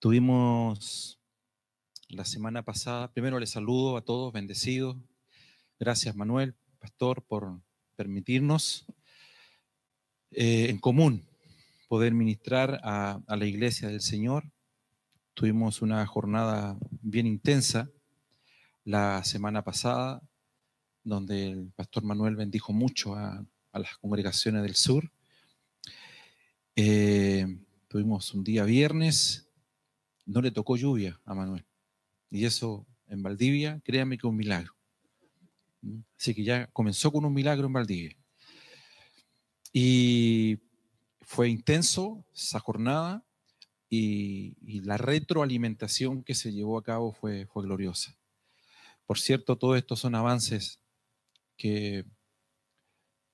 Tuvimos la semana pasada, primero les saludo a todos, bendecidos. Gracias Manuel, pastor, por permitirnos en común poder ministrar a la iglesia del Señor. Tuvimos una jornada bien intensa la semana pasada, donde el pastor Manuel bendijo mucho a las congregaciones del sur. Tuvimos un día viernes, no le tocó lluvia a Manuel. Y eso en Valdivia, créanme que es un milagro. Así que ya comenzó con un milagro en Valdivia. Y fue intenso esa jornada y la retroalimentación que se llevó a cabo fue gloriosa. Por cierto, todo esto son avances que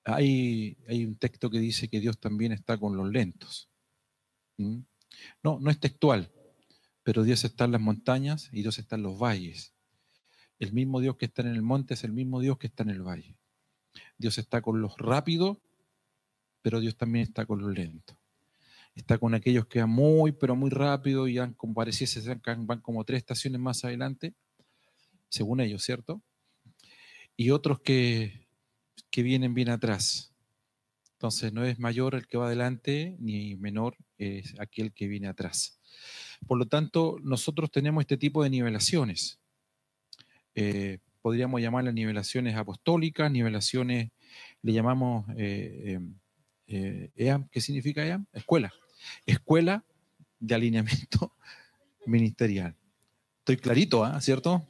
hay un texto que dice que Dios también está con los lentos. No es textual, pero Dios está en las montañas y Dios está en los valles. El mismo Dios que está en el monte es el mismo Dios que está en el valle. Dios está con los rápidos, pero Dios también está con los lentos. Está con aquellos que van muy, pero muy rápido y van, como pareciese, van como 3 estaciones más adelante, según ellos, ¿cierto? Y otros que vienen bien atrás. Entonces no es mayor el que va adelante, ni menor es aquel que viene atrás. Por lo tanto, nosotros tenemos este tipo de nivelaciones. Podríamos llamarlas nivelaciones apostólicas, nivelaciones, le llamamos EAM. ¿Qué significa EAM? Escuela de alineamiento ministerial. Estoy clarito, ¿cierto?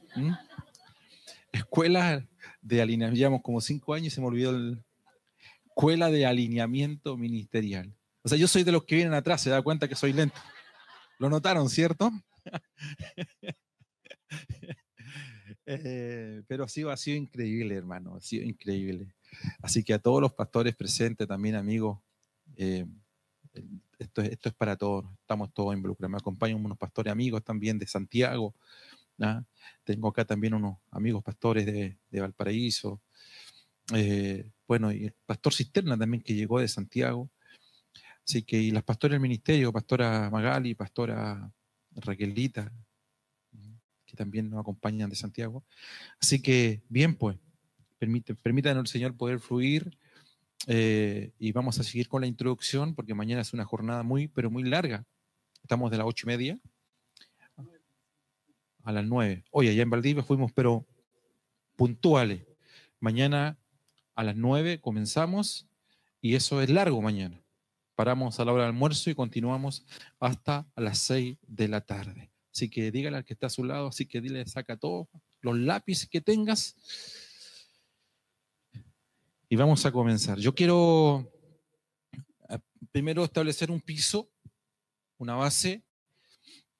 Escuela de alineamiento, llevamos como 5 años y se me olvidó escuela de alineamiento ministerial. O sea, yo soy de los que vienen atrás, se da cuenta que soy lento. ¿Lo notaron, cierto? Pero ha sido increíble, hermano, ha sido increíble. Así que a todos los pastores presentes, también amigos, esto es para todos, estamos todos involucrados. Me acompañan unos pastores amigos también de Santiago, ¿no? Tengo acá también unos amigos pastores de Valparaíso, bueno, y el pastor Cisterna también que llegó de Santiago. Así que, y las pastoras del ministerio, pastora Magali, pastora Raquelita, que también nos acompañan de Santiago. Así que, bien, pues, permítanos el Señor poder fluir y vamos a seguir con la introducción porque mañana es una jornada muy, pero muy larga. Estamos de las 8:30 a las 9. Oye, allá en Valdivia fuimos, pero puntuales. Mañana a las 9 comenzamos y eso es largo mañana. Paramos a la hora del almuerzo y continuamos hasta a las 6 de la tarde. Así que dígale al que está a su lado, así que dile, saca todos los lápices que tengas y vamos a comenzar. Yo quiero primero establecer un piso, una base,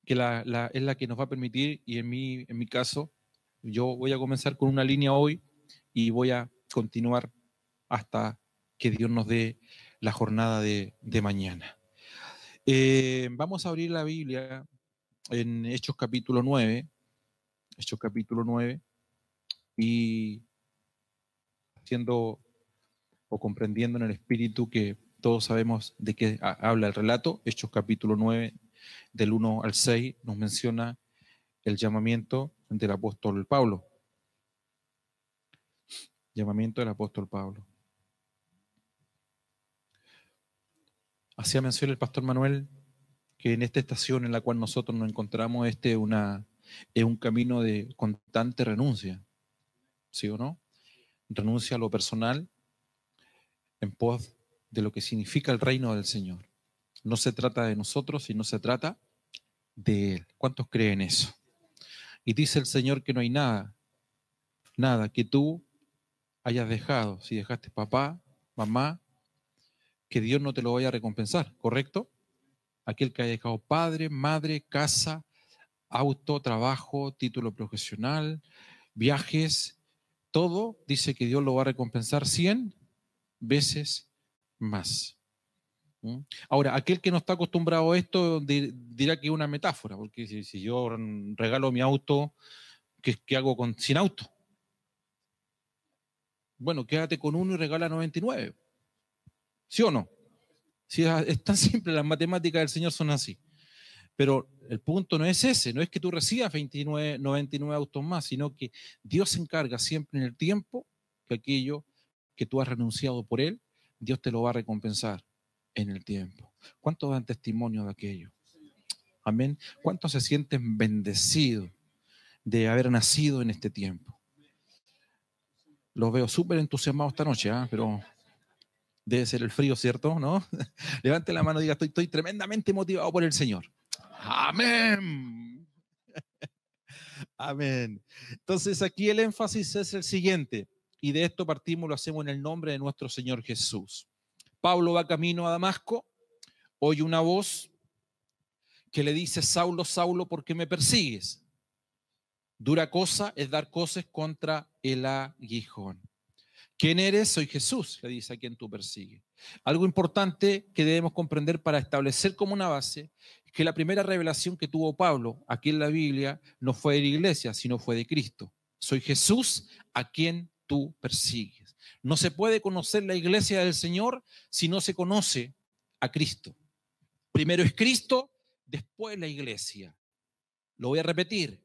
que es la que nos va a permitir, y en mi caso, yo voy a comenzar con una línea hoy y voy a continuar hasta que Dios nos dé la jornada de mañana. Vamos a abrir la Biblia en Hechos capítulo 9, y haciendo o comprendiendo en el espíritu que todos sabemos de qué habla el relato. Hechos capítulo 9, del 1 al 6, nos menciona el llamamiento del apóstol Pablo. Llamamiento del apóstol Pablo. Hacía mención el pastor Manuel que en esta estación en la cual nosotros nos encontramos, es un camino de constante renuncia, ¿sí o no? Renuncia a lo personal en pos de lo que significa el reino del Señor. No se trata de nosotros, sino se trata de Él. ¿Cuántos creen eso? Y dice el Señor que no hay nada que tú hayas dejado, si dejaste papá, mamá, que Dios no te lo vaya a recompensar, ¿correcto? Aquel que haya dejado padre, madre, casa, auto, trabajo, título profesional, viajes, todo dice que Dios lo va a recompensar 100 veces más. Ahora, aquel que no está acostumbrado a esto dirá que es una metáfora, porque si yo regalo mi auto, ¿qué hago sin auto? Bueno, quédate con uno y regala 99. ¿Sí o no? Si es tan simple, las matemáticas del Señor son así. Pero el punto no es ese, no es que tú recibas 99 autos más, sino que Dios se encarga siempre en el tiempo que aquello que tú has renunciado por Él, Dios te lo va a recompensar en el tiempo. ¿Cuántos dan testimonio de aquello? Amén. ¿Cuántos se sienten bendecidos de haber nacido en este tiempo? Los veo súper entusiasmados esta noche, pero debe ser el frío, ¿cierto? ¿No? Levante la mano y diga, estoy tremendamente motivado por el Señor. Amén. Amén. Entonces aquí el énfasis es el siguiente, y de esto partimos, lo hacemos en el nombre de nuestro Señor Jesús. Pablo va camino a Damasco, oye una voz que le dice, Saulo, Saulo, ¿por qué me persigues? Dura cosa es dar cosas contra el aguijón. ¿Quién eres? Soy Jesús, le dice a quien tú persigues. Algo importante que debemos comprender para establecer como una base es que la primera revelación que tuvo Pablo aquí en la Biblia no fue de la iglesia, sino fue de Cristo. Soy Jesús a quien tú persigues. No se puede conocer la iglesia del Señor si no se conoce a Cristo. Primero es Cristo, después la iglesia. Lo voy a repetir.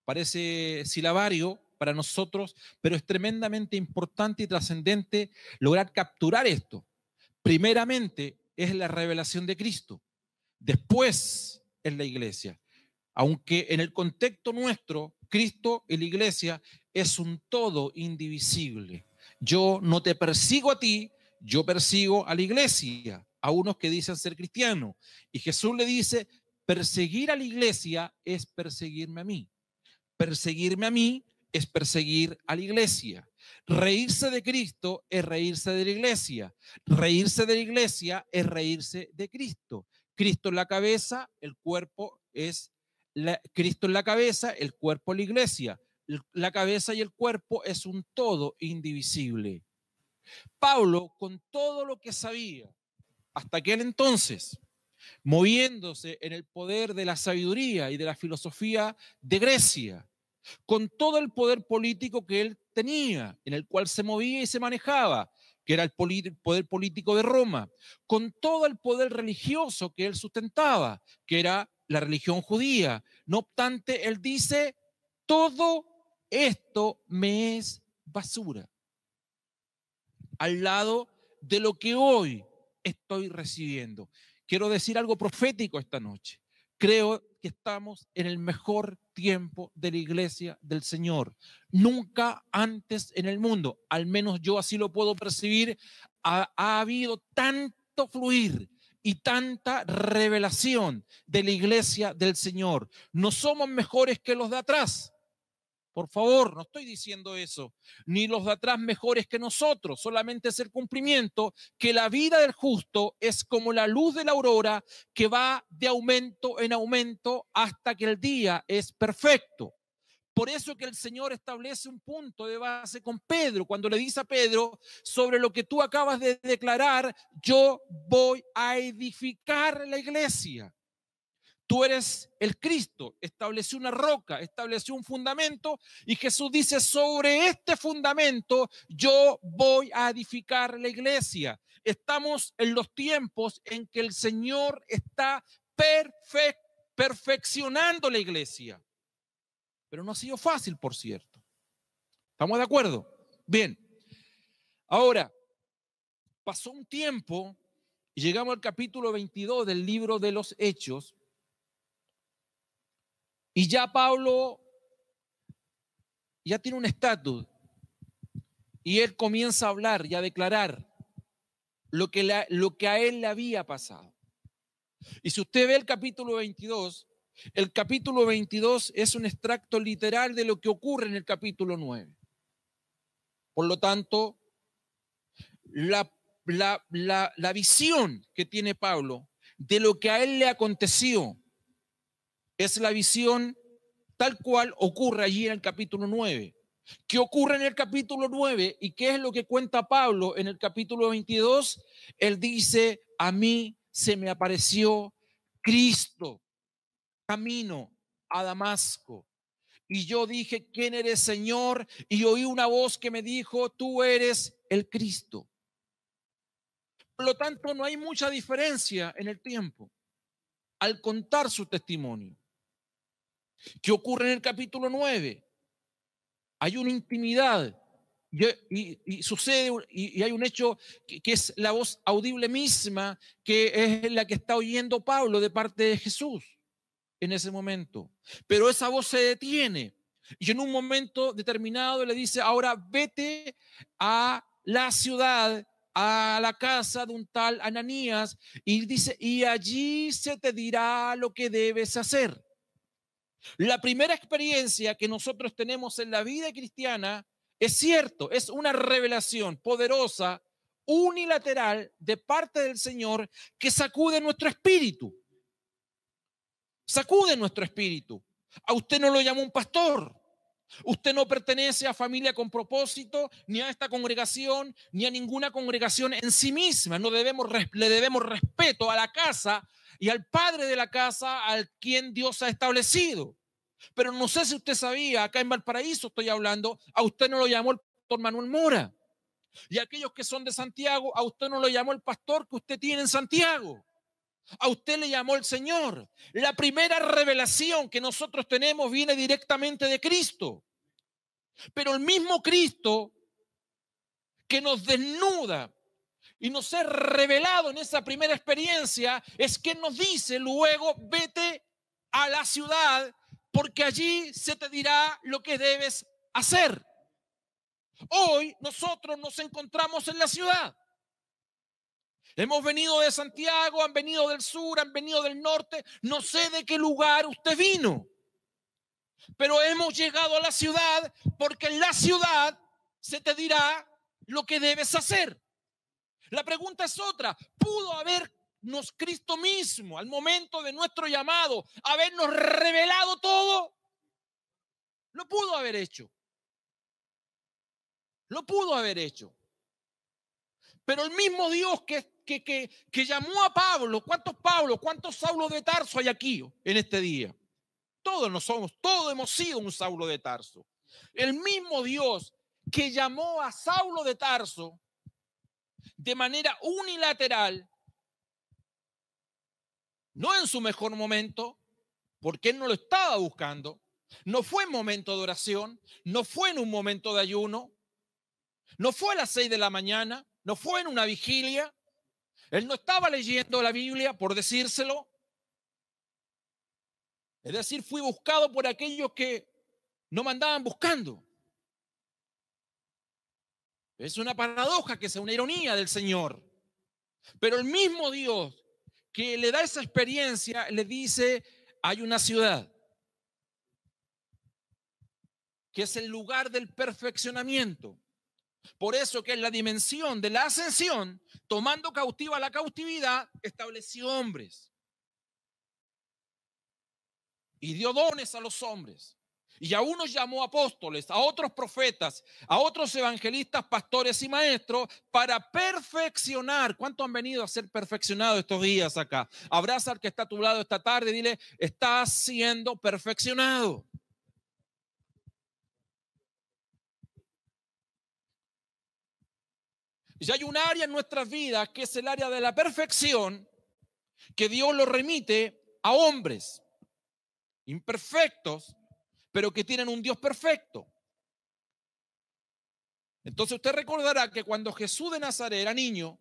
Parece silabario para nosotros, pero es tremendamente importante y trascendente lograr capturar esto. Primeramente es la revelación de Cristo, después es la iglesia. Aunque en el contexto nuestro, Cristo y la iglesia es un todo indivisible. Yo no te persigo a ti, yo persigo a la iglesia, a unos que dicen ser cristianos. Y Jesús le dice, perseguir a la iglesia es perseguirme a mí. Perseguirme a mí es perseguir a la iglesia. Reírse de Cristo es reírse de la iglesia. Reírse de la iglesia es reírse de Cristo. Cristo en la cabeza, el cuerpo es Cristo en la cabeza, el cuerpo la iglesia. La cabeza y el cuerpo es un todo indivisible. Pablo, con todo lo que sabía hasta aquel entonces, moviéndose en el poder de la sabiduría y de la filosofía de Grecia, con todo el poder político que él tenía, en el cual se movía y se manejaba, que era el poder político de Roma, con todo el poder religioso que él sustentaba, que era la religión judía. No obstante, él dice, todo esto me es basura, al lado de lo que hoy estoy recibiendo. Quiero decir algo profético esta noche. Creo que estamos en el mejor tiempo de la iglesia del Señor. Nunca antes en el mundo, al menos yo así lo puedo percibir, ha habido tanto fluir y tanta revelación de la iglesia del Señor. No somos mejores que los de atrás. Por favor, no estoy diciendo eso, ni los de atrás mejores que nosotros, solamente es el cumplimiento que la vida del justo es como la luz de la aurora que va de aumento en aumento hasta que el día es perfecto. Por eso que el Señor establece un punto de base con Pedro, cuando le dice a Pedro, sobre lo que tú acabas de declarar, yo voy a edificar la iglesia. Tú eres el Cristo, estableció una roca, estableció un fundamento y Jesús dice, sobre este fundamento yo voy a edificar la iglesia. Estamos en los tiempos en que el Señor está perfeccionando la iglesia. Pero no ha sido fácil, por cierto. ¿Estamos de acuerdo? Bien. Ahora, pasó un tiempo y llegamos al capítulo 22 del libro de los Hechos. Y ya Pablo ya tiene un estatus y él comienza a hablar y a declarar lo que a él le había pasado. Y si usted ve el capítulo 22 es un extracto literal de lo que ocurre en el capítulo 9. Por lo tanto, la visión que tiene Pablo de lo que a él le aconteció es la visión tal cual ocurre allí en el capítulo 9. ¿Qué ocurre en el capítulo 9 y qué es lo que cuenta Pablo en el capítulo 22? Él dice, a mí se me apareció Cristo, camino a Damasco. Y yo dije, ¿quién eres, Señor? Y oí una voz que me dijo, tú eres el Cristo. Por lo tanto, no hay mucha diferencia en el tiempo. al contar su testimonio. ¿Qué ocurre en el capítulo 9? Hay una intimidad y sucede, y hay un hecho que es la voz audible misma, que es la que está oyendo Pablo de parte de Jesús en ese momento. Pero esa voz se detiene y en un momento determinado le dice: ahora vete a la ciudad, a la casa de un tal Ananías, y dice, y allí se te dirá lo que debes hacer. La primera experiencia que nosotros tenemos en la vida cristiana, es cierto, es una revelación poderosa, unilateral de parte del Señor, que sacude nuestro espíritu. Sacude nuestro espíritu. A usted no lo llamó un pastor. Usted no pertenece a Familia con Propósito, ni a esta congregación, ni a ninguna congregación en sí misma. No le debemos respeto a la casa y al padre de la casa, al quien Dios ha establecido. Pero no sé si usted sabía, acá en Valparaíso estoy hablando, a usted no lo llamó el pastor Manuel Mora. Y aquellos que son de Santiago, a usted no lo llamó el pastor que usted tiene en Santiago. A usted le llamó el Señor. La primera revelación que nosotros tenemos viene directamente de Cristo. Pero el mismo Cristo que nos desnuda y nos es revelado en esa primera experiencia, es quien nos dice luego: vete a la ciudad, porque allí se te dirá lo que debes hacer. Hoy nosotros nos encontramos en la ciudad. Hemos venido de Santiago, han venido del sur, han venido del norte. No sé de qué lugar usted vino, pero hemos llegado a la ciudad porque en la ciudad se te dirá lo que debes hacer. La pregunta es otra: ¿pudo habernos Cristo mismo al momento de nuestro llamado habernos revelado todo? Lo pudo haber hecho. Lo pudo haber hecho. Pero el mismo Dios que llamó a Pablo, ¿cuántos Saulos de Tarso hay aquí en este día? Todos hemos sido un Saulo de Tarso. El mismo Dios que llamó a Saulo de Tarso de manera unilateral, no en su mejor momento, porque él no lo estaba buscando, no fue en momento de oración, no fue en un momento de ayuno, no fue a las 6 de la mañana, no fue en una vigilia, él no estaba leyendo la Biblia, por decírselo. Es decir, fui buscado por aquellos que no me andaban buscando. Es una paradoja, que es una ironía del Señor. Pero el mismo Dios que le da esa experiencia le dice: hay una ciudad que es el lugar del perfeccionamiento. Por eso que en la dimensión de la ascensión, tomando cautiva la cautividad, estableció hombres y dio dones a los hombres. Y a unos llamó apóstoles, a otros profetas, a otros evangelistas, pastores y maestros, para perfeccionar. ¿Cuántos han venido a ser perfeccionados estos días acá? Abraza al que está a tu lado esta tarde y dile: estás siendo perfeccionado. Y hay un área en nuestras vidas que es el área de la perfección, que Dios lo remite a hombres imperfectos, pero que tienen un Dios perfecto. Entonces usted recordará que cuando Jesús de Nazaret era niño,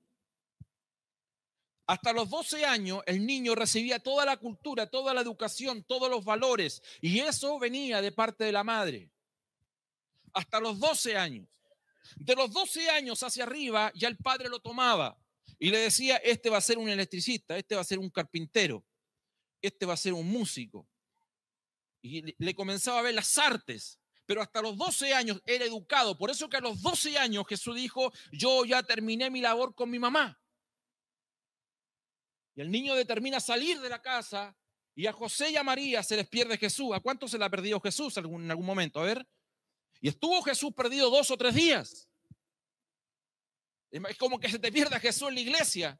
hasta los 12 años, el niño recibía toda la cultura, toda la educación, todos los valores, y eso venía de parte de la madre. Hasta los 12 años. De los 12 años hacia arriba, ya el padre lo tomaba y le decía: este va a ser un electricista, este va a ser un carpintero, este va a ser un músico. Y le comenzaba a ver las artes, pero hasta los 12 años era educado. Por eso que a los 12 años Jesús dijo: yo ya terminé mi labor con mi mamá. Y el niño determina salir de la casa, y a José y a María se les pierde Jesús. ¿A cuánto se le ha perdido Jesús en algún momento? A ver. Y estuvo Jesús perdido 2 o 3 días. Es como que se te pierda Jesús en la iglesia,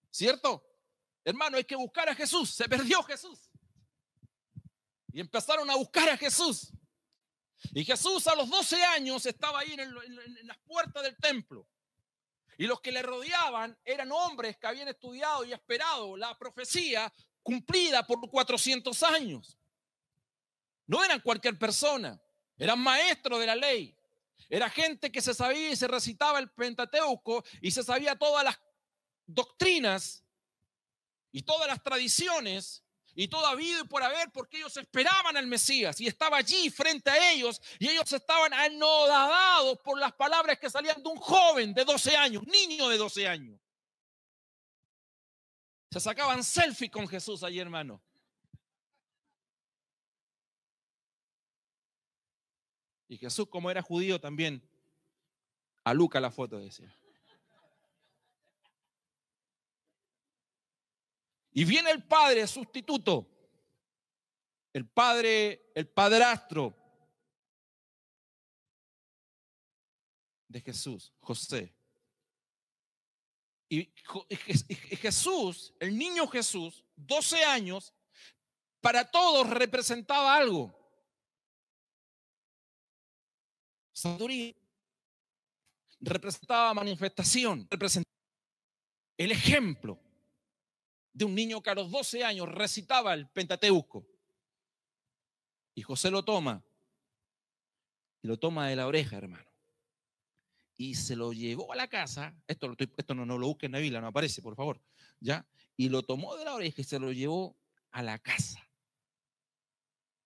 ¿cierto? Hermano, hay que buscar a Jesús. Se perdió Jesús. Y empezaron a buscar a Jesús. Y Jesús a los 12 años estaba ahí en las puertas del templo. Y los que le rodeaban eran hombres que habían estudiado y esperado la profecía cumplida por 400 años. No eran cualquier persona, eran maestros de la ley. Era gente que se sabía y se recitaba el Pentateuco y se sabía todas las doctrinas y todas las tradiciones y todo habido y por haber, porque ellos esperaban al Mesías y estaba allí frente a ellos y ellos estaban anonadados por las palabras que salían de un joven de 12 años, niño de 12 años. Se sacaban selfie con Jesús allí, hermano. Y Jesús, como era judío, también a Lucas la foto decía. Y viene el padre sustituto, el padre, el padrastro de Jesús, José. Y Jesús, el niño Jesús, 12 años, para todos representaba algo. Sabiduría. Representaba manifestación, representaba el ejemplo de un niño que a los 12 años recitaba el Pentateuco. Y José lo toma, y lo toma de la oreja, hermano. Y se lo llevó a la casa, esto no lo busquen en la Biblia, no aparece, por favor, ¿ya? Y lo tomó de la oreja y se lo llevó a la casa.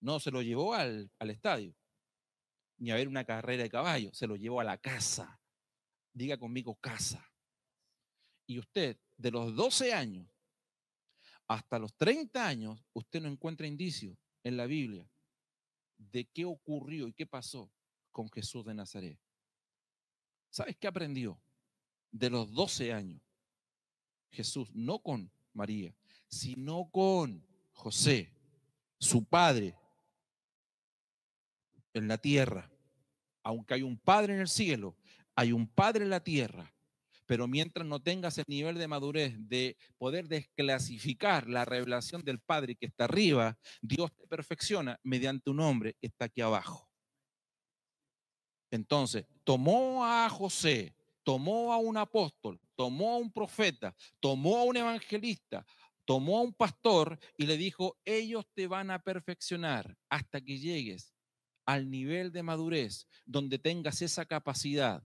No se lo llevó al estadio, ni a ver una carrera de caballo, se lo llevó a la casa. Diga conmigo, casa. Y usted, de los 12 años hasta los 30 años, usted no encuentra indicios en la Biblia de qué ocurrió y qué pasó con Jesús de Nazaret. ¿Sabes qué aprendió? De los 12 años, Jesús, no con María, sino con José, su padre, en la tierra. Aunque hay un padre en el cielo, hay un padre en la tierra. Pero mientras no tengas el nivel de madurez de poder desclasificar la revelación del Padre que está arriba, Dios te perfecciona mediante un hombre que está aquí abajo. Entonces, tomó a José, tomó a un apóstol, tomó a un profeta, tomó a un evangelista, tomó a un pastor y le dijo, ellos te van a perfeccionar hasta que llegues al nivel de madurez donde tengas esa capacidad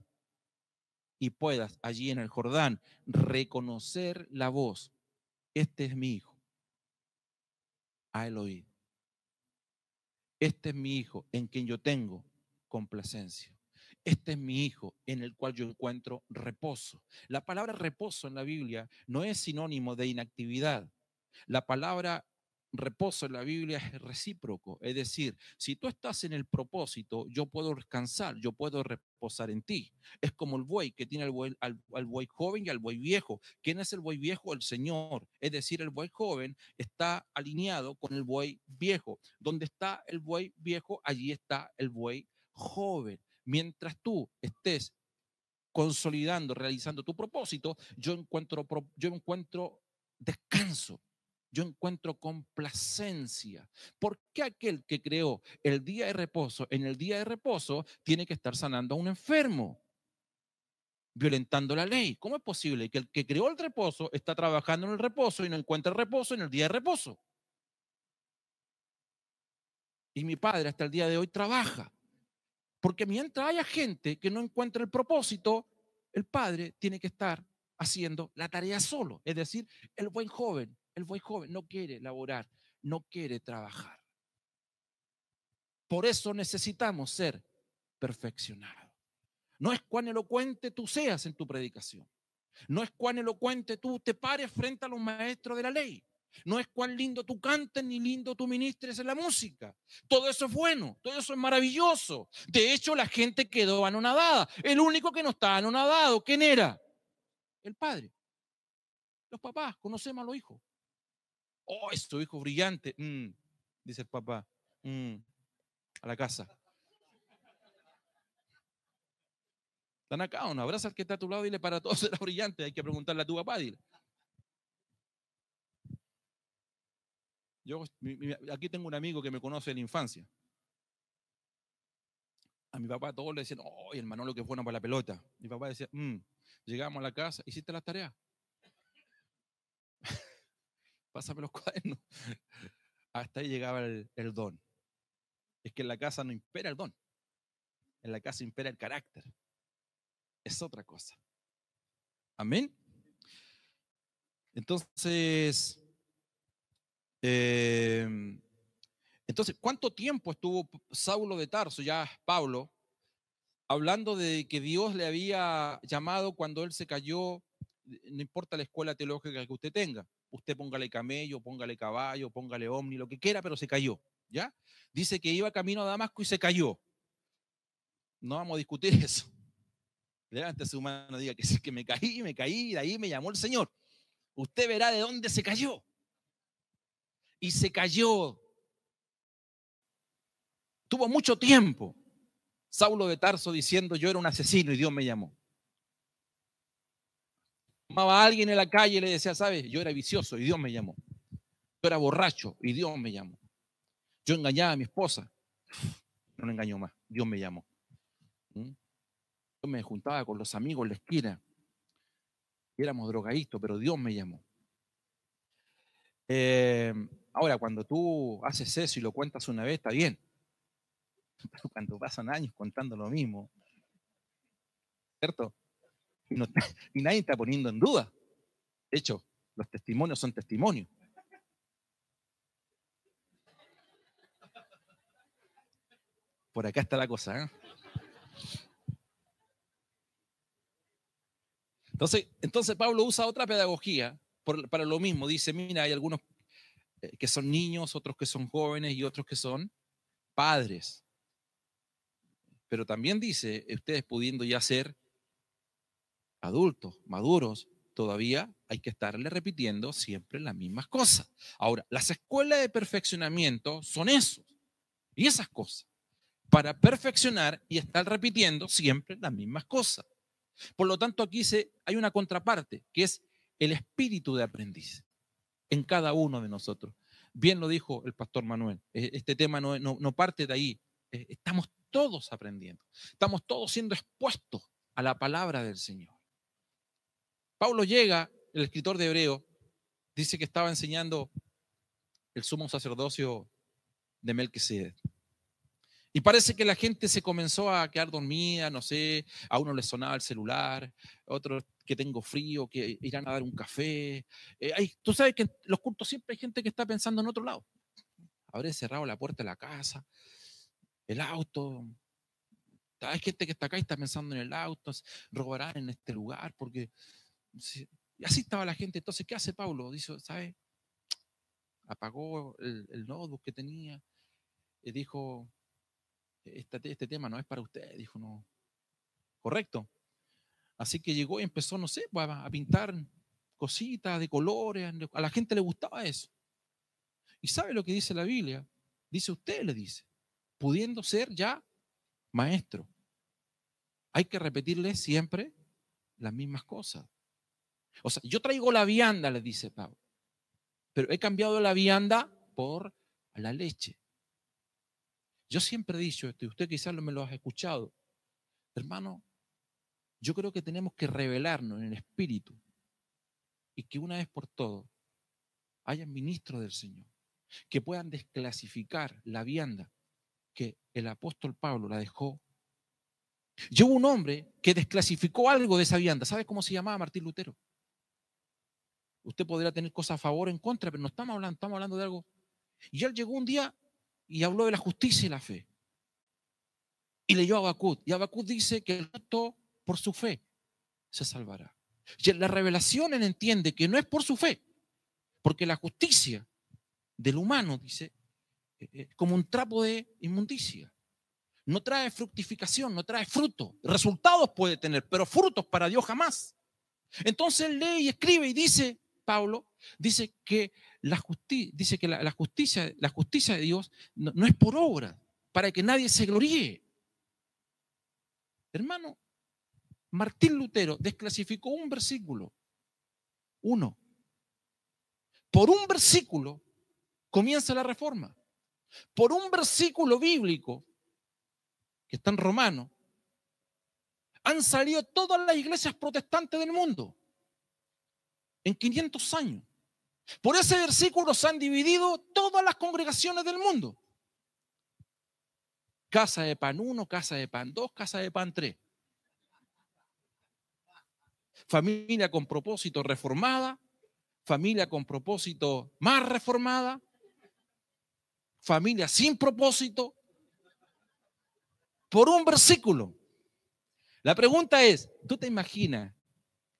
y puedas allí en el Jordán reconocer la voz. Este es mi hijo, a él oíd. Este es mi hijo en quien yo tengo complacencia. Este es mi hijo en el cual yo encuentro reposo. La palabra reposo en la Biblia no es sinónimo de inactividad. La palabra reposo en la Biblia es recíproco. Es decir, si tú estás en el propósito, yo puedo descansar, yo puedo reposar en ti. Es como el buey que tiene al buey joven y al buey viejo. ¿Quién es el buey viejo? El Señor. Es decir, el buey joven está alineado con el buey viejo. Donde está el buey viejo, allí está el buey joven. Mientras tú estés consolidando, realizando tu propósito, yo encuentro descanso, yo encuentro complacencia. ¿Por qué aquel que creó el día de reposo, en el día de reposo, tiene que estar sanando a un enfermo, violentando la ley? ¿Cómo es posible que el que creó el reposo está trabajando en el reposo y no encuentra el reposo en el día de reposo? Y mi padre hasta el día de hoy trabaja. Porque mientras haya gente que no encuentre el propósito, el padre tiene que estar haciendo la tarea solo. Es decir, el buen joven no quiere laborar, no quiere trabajar. Por eso necesitamos ser perfeccionados. No es cuán elocuente tú seas en tu predicación. No es cuán elocuente tú te pares frente a los maestros de la ley. No es cuán lindo tú cantes ni lindo tú ministres en la música. Todo eso es bueno, todo eso es maravilloso. De hecho, la gente quedó anonadada. El único que no estaba anonadado, ¿quién era? El padre. Los papás, conocemos a los hijos. Oh, es tu hijo brillante. Dice el papá. A la casa. Están acá, o no, abraza al que está a tu lado y dile, para todos será brillante. Hay que preguntarle a tu papá, dile. Yo aquí tengo un amigo que me conoce de la infancia. A mi papá todos le decían, oh, el Manolo que es bueno para la pelota. Mi papá decía, llegamos a la casa, ¿hiciste las tareas? Pásame los cuadernos. Hasta ahí llegaba el don. Es que en la casa no impera el don. En la casa impera el carácter. Es otra cosa. Amén. Entonces, ¿cuánto tiempo estuvo Saulo de Tarso, ya Pablo, hablando de que Dios le había llamado cuando él se cayó? No importa la escuela teológica que usted tenga. Usted póngale camello, póngale caballo, póngale ovni, lo que quiera, pero se cayó. ¿Ya? Dice que iba camino a Damasco y se cayó. No vamos a discutir eso. Levante su mano, diga que sí, que me caí, y de ahí me llamó el Señor. Usted verá de dónde se cayó. Y se cayó. Tuvo mucho tiempo Saulo de Tarso diciendo: yo era un asesino y Dios me llamó. Llamaba a alguien en la calle y le decía: ¿sabes? Yo era vicioso y Dios me llamó. Yo era borracho y Dios me llamó. Yo engañaba a mi esposa. No la engañó más. Dios me llamó. Yo me juntaba con los amigos en la esquina. Éramos drogadictos, pero Dios me llamó. Ahora, cuando tú haces eso y lo cuentas una vez, está bien. Pero cuando pasan años contando lo mismo, ¿cierto? Y nadie está poniendo en duda. De hecho, los testimonios son testimonios. Por acá está la cosa, ¿eh? Entonces Pablo usa otra pedagogía para lo mismo. Dice: mira, hay algunos que son niños, otros que son jóvenes y otros que son padres. Pero también dice: ustedes pudiendo ya ser adultos, maduros, todavía hay que estarle repitiendo siempre las mismas cosas. Ahora, las escuelas de perfeccionamiento son esos y esas cosas, para perfeccionar y estar repitiendo siempre las mismas cosas. Por lo tanto, aquí hay una contraparte, que es el espíritu de aprendiz en cada uno de nosotros. Bien lo dijo el pastor Manuel, este tema no parte de ahí. Estamos todos aprendiendo, estamos todos siendo expuestos a la palabra del Señor. Pablo llega, el escritor de Hebreo, dice que estaba enseñando el sumo sacerdocio de Melquisedec. Y parece que la gente se comenzó a quedar dormida, no sé, a uno le sonaba el celular, a otros que tengo frío, que irán a dar un café. Tú sabes que en los cultos siempre hay gente que está pensando en otro lado. Habré cerrado la puerta de la casa, el auto. Hay gente que está acá y está pensando en el auto, robarán en este lugar, porque... Y así estaba la gente. Entonces, ¿qué hace Pablo? Dice: ¿sabe? Apagó el notebook que tenía y dijo: este tema no es para usted. Dijo: no. Correcto. Así que llegó y empezó, no sé, a pintar cositas de colores. A la gente le gustaba eso. ¿Y sabe lo que dice la Biblia? Dice: usted, le dice, pudiendo ser ya maestro, hay que repetirle siempre las mismas cosas. O sea, yo traigo la vianda, le dice Pablo, pero he cambiado la vianda por la leche. Yo siempre he dicho esto, y usted quizás me lo ha escuchado, hermano, yo creo que tenemos que revelarnos en el espíritu y que una vez por todas haya ministros del Señor que puedan desclasificar la vianda que el apóstol Pablo la dejó. Yo hubo un hombre que desclasificó algo de esa vianda. ¿Sabe cómo se llamaba? Martín Lutero. Usted podrá tener cosas a favor o en contra, pero no estamos hablando de algo. Y él llegó un día y habló de la justicia y la fe. Y leyó a Habacuc. Y Habacuc dice que el justo por su fe se salvará. Y en la revelación él entiende que no es por su fe, porque la justicia del humano, dice, como un trapo de inmundicia. No trae fructificación, no trae fruto. Resultados puede tener, pero frutos para Dios jamás. Entonces él lee y escribe y dice, Pablo, dice que la justicia de Dios no es por obra, para que nadie se gloríe. Hermano, Martín Lutero desclasificó un versículo, uno. Por un versículo comienza la reforma. Por un versículo bíblico que está en Romanos, han salido todas las iglesias protestantes del mundo en 500 años. Por ese versículo se han dividido todas las congregaciones del mundo. Casa de Pan 1, Casa de Pan 2, Casa de Pan 3. Familia con propósito reformada, familia con propósito más reformada, familia sin propósito, por un versículo. La pregunta es, ¿tú te imaginas?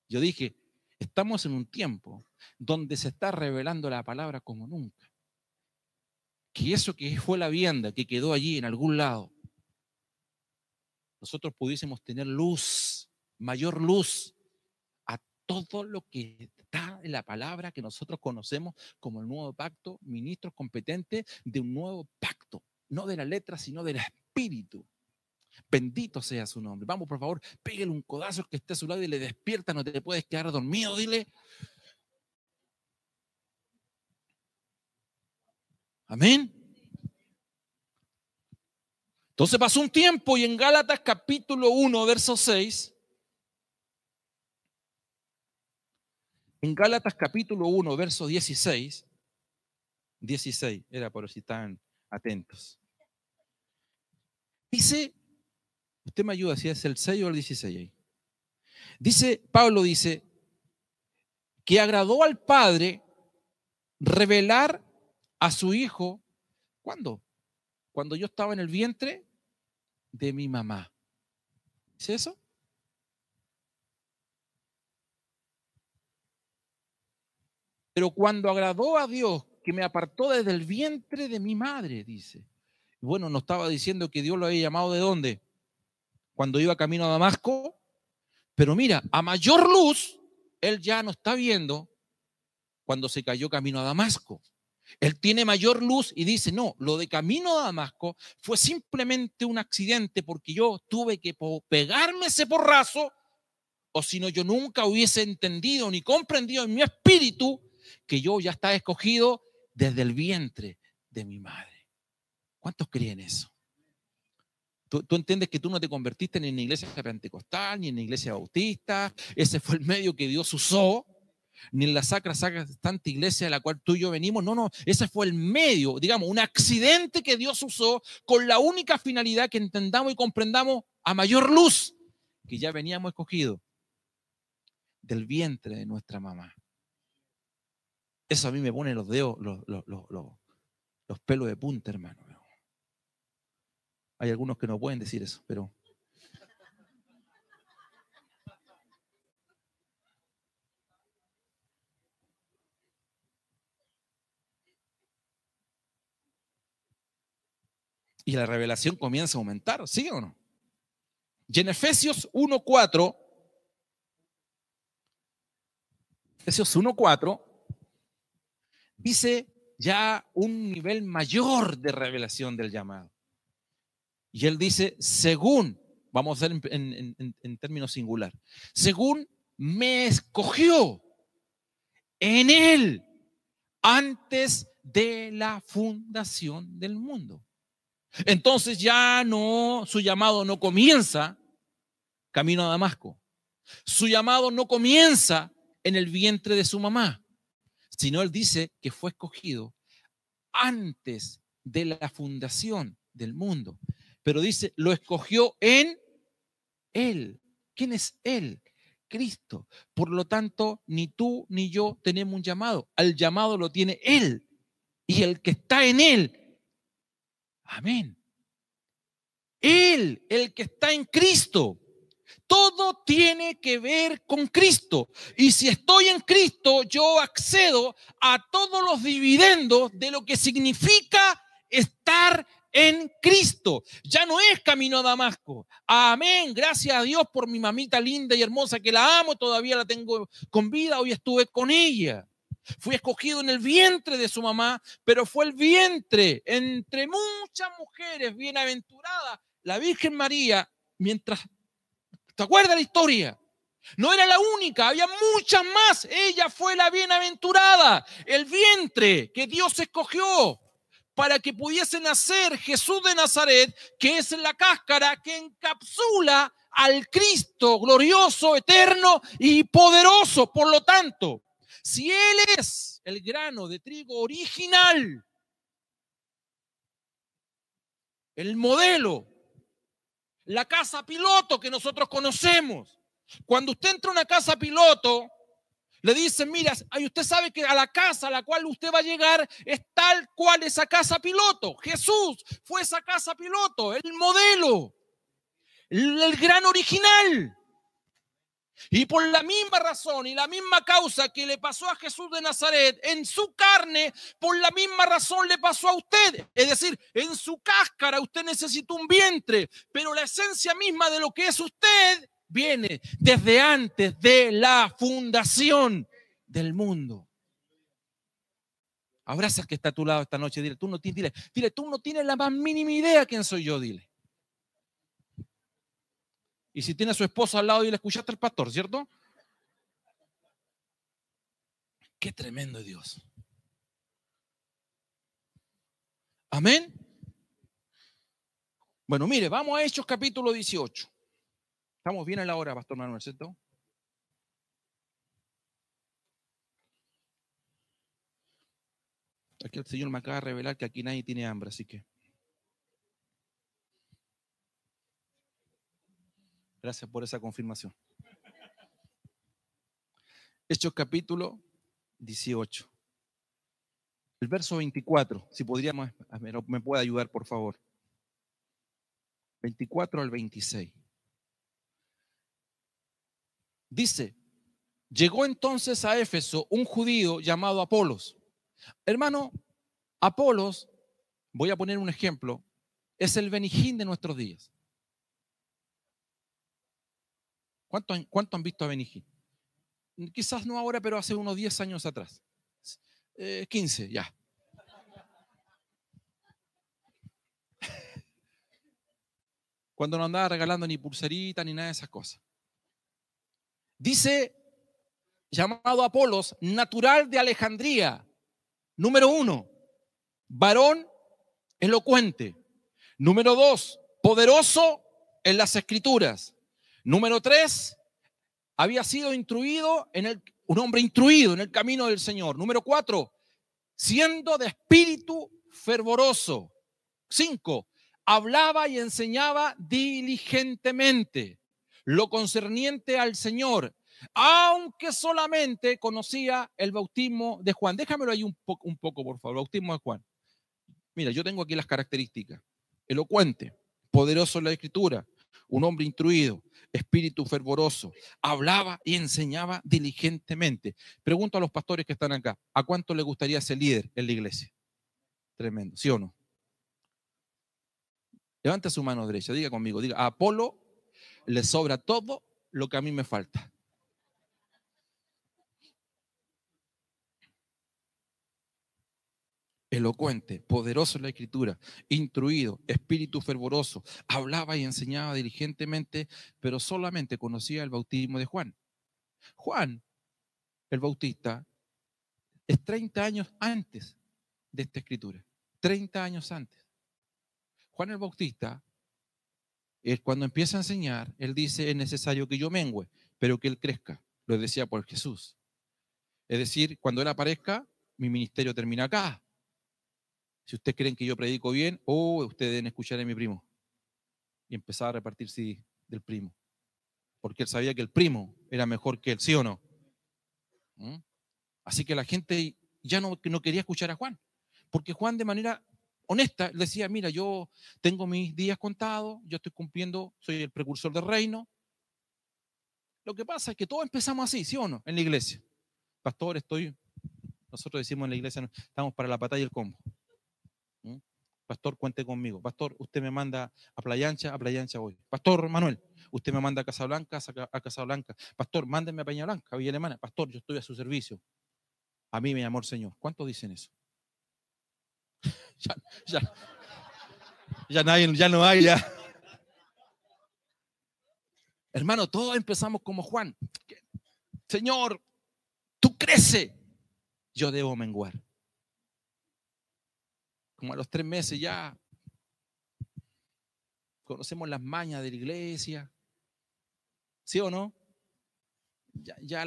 Yo dije, estamos en un tiempo donde se está revelando la palabra como nunca. Que eso que fue la vianda que quedó allí en algún lado, nosotros pudiésemos tener luz, mayor luz, a todo lo que está en la palabra que nosotros conocemos como el nuevo pacto, ministros competentes de un nuevo pacto, no de la letra, sino del espíritu. Bendito sea su nombre. Vamos, por favor, pégale un codazo al que esté a su lado y le despierta, no te puedes quedar dormido, dile. Amén. Entonces pasó un tiempo y en Gálatas capítulo 1, verso 6, en Gálatas capítulo 1, verso 16, era por si estaban atentos. Dice, usted me ayuda si es el 6 o el 16 ahí. Dice, Pablo dice, que agradó al Padre revelar a su Hijo, ¿cuándo? Cuando yo estaba en el vientre de mi mamá. ¿Es eso? Pero cuando agradó a Dios, que me apartó desde el vientre de mi madre, dice. Bueno, nos estaba diciendo que Dios lo había llamado ¿de dónde? Cuando iba camino a Damasco. Pero mira, a mayor luz, él ya no está viendo cuando se cayó camino a Damasco. Él tiene mayor luz y dice, no, lo de camino a Damasco fue simplemente un accidente porque yo tuve que pegarme ese porrazo, o si no yo nunca hubiese entendido ni comprendido en mi espíritu que yo ya estaba escogido desde el vientre de mi madre. ¿Cuántos creen eso? Tú entiendes que tú no te convertiste ni en la iglesia pentecostal, ni en la iglesia bautista. Ese fue el medio que Dios usó. Ni en la sacra santa iglesia de la cual tú y yo venimos. No, ese fue el medio, digamos, un accidente que Dios usó con la única finalidad que entendamos y comprendamos a mayor luz, que ya veníamos escogidos del vientre de nuestra mamá. Eso a mí me pone los dedos, los pelos de punta, hermano. Hay algunos que no pueden decir eso, pero... Y la revelación comienza a aumentar, ¿sí o no? Y en Efesios 1:4, dice ya un nivel mayor de revelación del llamado. Y él dice, según, vamos a hacer en términos singular, según me escogió en él antes de la fundación del mundo. Entonces ya no, su llamado no comienza camino a Damasco. Su llamado no comienza en el vientre de su mamá, sino él dice que fue escogido antes de la fundación del mundo. Pero dice, lo escogió en él. ¿Quién es él? Cristo. Por lo tanto, ni tú ni yo tenemos un llamado. Al llamado lo tiene él. Y el que está en él. Amén. Él, el que está en Cristo. Todo tiene que ver con Cristo. Y si estoy en Cristo, yo accedo a todos los dividendos de lo que significa estar en Cristo. Ya no es camino a Damasco. Amén. Gracias a Dios por mi mamita linda y hermosa que la amo. Todavía la tengo con vida. Hoy estuve con ella. Fui escogido en el vientre de su mamá, pero fue el vientre entre muchas mujeres bienaventuradas. La Virgen María, mientras... ¿Te acuerdas la historia? No era la única, había muchas más. Ella fue la bienaventurada, el vientre que Dios escogió para que pudiese nacer Jesús de Nazaret, que es la cáscara que encapsula al Cristo glorioso, eterno y poderoso. Por lo tanto, Si Él es el grano de trigo original, el modelo, la casa piloto que nosotros conocemos. Cuando usted entra a una casa piloto, le dicen, mira, usted sabe que a la casa a la cual usted va a llegar es tal cual esa casa piloto. Jesús fue esa casa piloto, el modelo, el gran original. Y por la misma razón y la misma causa que le pasó a Jesús de Nazaret, en su carne, por la misma razón le pasó a usted. Es decir, en su cáscara usted necesita un vientre, pero la esencia misma de lo que es usted viene desde antes de la fundación del mundo. Abraza al que está a tu lado esta noche, dile, tú no tienes la más mínima idea quién soy yo, dile. Y si tiene a su esposa al lado, dile, escuchaste al pastor, ¿cierto? Qué tremendo Dios. Amén. Bueno, mire, vamos a Hechos capítulo 18. Estamos bien a la hora, Pastor Manuel, ¿cierto? Aquí el Señor me acaba de revelar que aquí nadie tiene hambre, así que gracias por esa confirmación. Hechos capítulo 18. El verso 24, si podríamos, me puede ayudar, por favor. 24 al 26. Dice, llegó entonces a Éfeso un judío llamado Apolos. Hermano, Apolos, voy a poner un ejemplo, es el Benijín de nuestros días. ¿Cuánto han visto a Benijín? Quizás no ahora, pero hace unos 10 años atrás. 15, ya. Cuando no andaba regalando ni pulserita ni nada de esas cosas. Dice, llamado Apolos, natural de Alejandría. Número 1, varón elocuente. Número 2, poderoso en las escrituras. Número 3, había sido un hombre instruido en el camino del Señor. Número 4, siendo de espíritu fervoroso. 5, hablaba y enseñaba diligentemente lo concerniente al Señor, aunque solamente conocía el bautismo de Juan. Déjamelo ahí un poco, por favor, el bautismo de Juan. Mira, yo tengo aquí las características. Elocuente, poderoso en la escritura, un hombre instruido, espíritu fervoroso, hablaba y enseñaba diligentemente. Pregunto a los pastores que están acá, ¿a cuánto le gustaría ser líder en la iglesia? Tremendo, ¿sí o no? Levante su mano derecha, diga conmigo, diga, a Apolo le sobra todo lo que a mí me falta. Elocuente, poderoso en la escritura, instruido, espíritu fervoroso, hablaba y enseñaba diligentemente, pero solamente conocía el bautismo de Juan. Juan, el Bautista, es 30 años antes de esta escritura, 30 años antes. Juan el Bautista, cuando empieza a enseñar, él dice, es necesario que yo mengüe, pero que él crezca. Lo decía por Jesús. Es decir, cuando él aparezca, mi ministerio termina acá. Si ustedes creen que yo predico bien, ustedes deben escuchar a mi primo. Y empezaba a repartir CD del primo. Porque él sabía que el primo era mejor que él, ¿sí o no? Así que la gente ya no quería escuchar a Juan. Porque Juan de manera honesta decía, mira, yo tengo mis días contados, yo estoy cumpliendo, soy el precursor del reino. Lo que pasa es que todos empezamos así, ¿sí o no? En la iglesia. Pastor, nosotros decimos en la iglesia, estamos para la batalla y el combo. Pastor, cuente conmigo. Pastor, usted me manda a Playa Ancha voy. Pastor Manuel, usted me manda a Casablanca, a Casablanca. Pastor, mándeme a Peña Blanca, a Villa Alemana. Pastor, yo estoy a su servicio. A mí me llamó el Señor. ¿Cuántos dicen eso? Ya nadie, ya no hay, ya. Hermano, todos empezamos como Juan. Señor, tú crece, yo debo menguar. Como a los 3 meses ya conocemos las mañas de la iglesia, ¿sí o no? Ya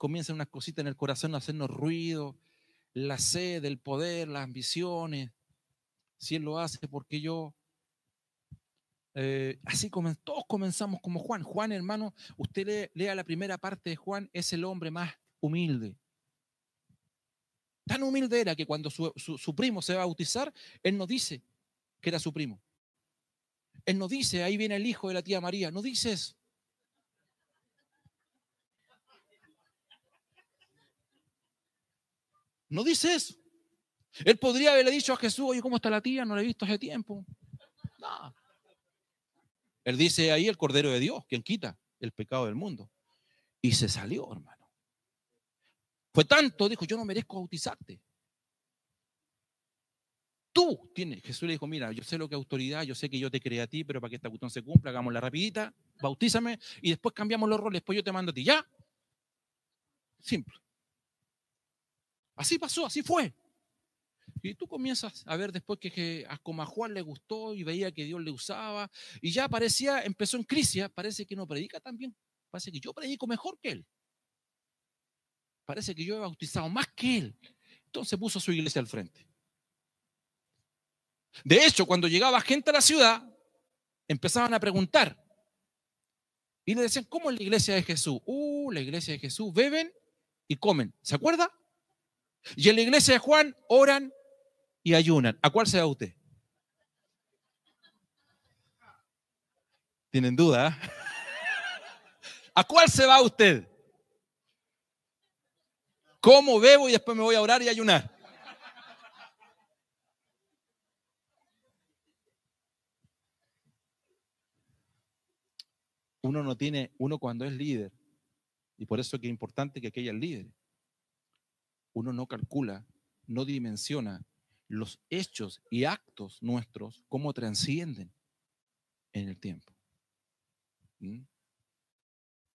comienzan unas cositas en el corazón a hacernos ruido, la sed, el poder, las ambiciones. Si Él lo hace, porque yo. Así todos comenzamos como Juan. Juan, hermano, usted lea la primera parte de Juan, es el hombre más humilde. Tan humilde era que cuando su primo se va a bautizar, él no dice que era su primo. Él no dice, ahí viene el hijo de la tía María. No dice eso. No dice eso. Él podría haberle dicho a Jesús, oye, ¿cómo está la tía? No la he visto hace tiempo. No. Él dice ahí el Cordero de Dios, quien quita el pecado del mundo. Y se salió, hermano. Fue tanto, dijo, yo no merezco bautizarte. Tú tienes. Jesús le dijo, mira, yo sé lo que es autoridad, yo sé que yo te creé a ti, pero para que esta cuestión se cumpla, hagámosla rapidita, bautízame y después cambiamos los roles, después yo te mando a ti. ¿Ya? Simple. Así pasó, así fue. Y tú comienzas a ver después que como a Juan le gustó y veía que Dios le usaba y ya parecía, empezó en crisis, parece que no predica tan bien, parece que yo predico mejor que él, parece que yo he bautizado más que él. Entonces puso su iglesia al frente. De hecho, cuando llegaba gente a la ciudad, empezaban a preguntar y le decían, ¿cómo es la iglesia de Jesús? La iglesia de Jesús beben y comen, ¿se acuerda? Y en la iglesia de Juan oran y ayunan. ¿A cuál se va usted? ¿Tienen duda? ¿A cuál se va usted? ¿Cómo bebo y después me voy a orar y ayunar? Uno no tiene, uno cuando es líder, y por eso es que es importante que haya líderes, uno no calcula, no dimensiona los hechos y actos nuestros, cómo transcienden en el tiempo.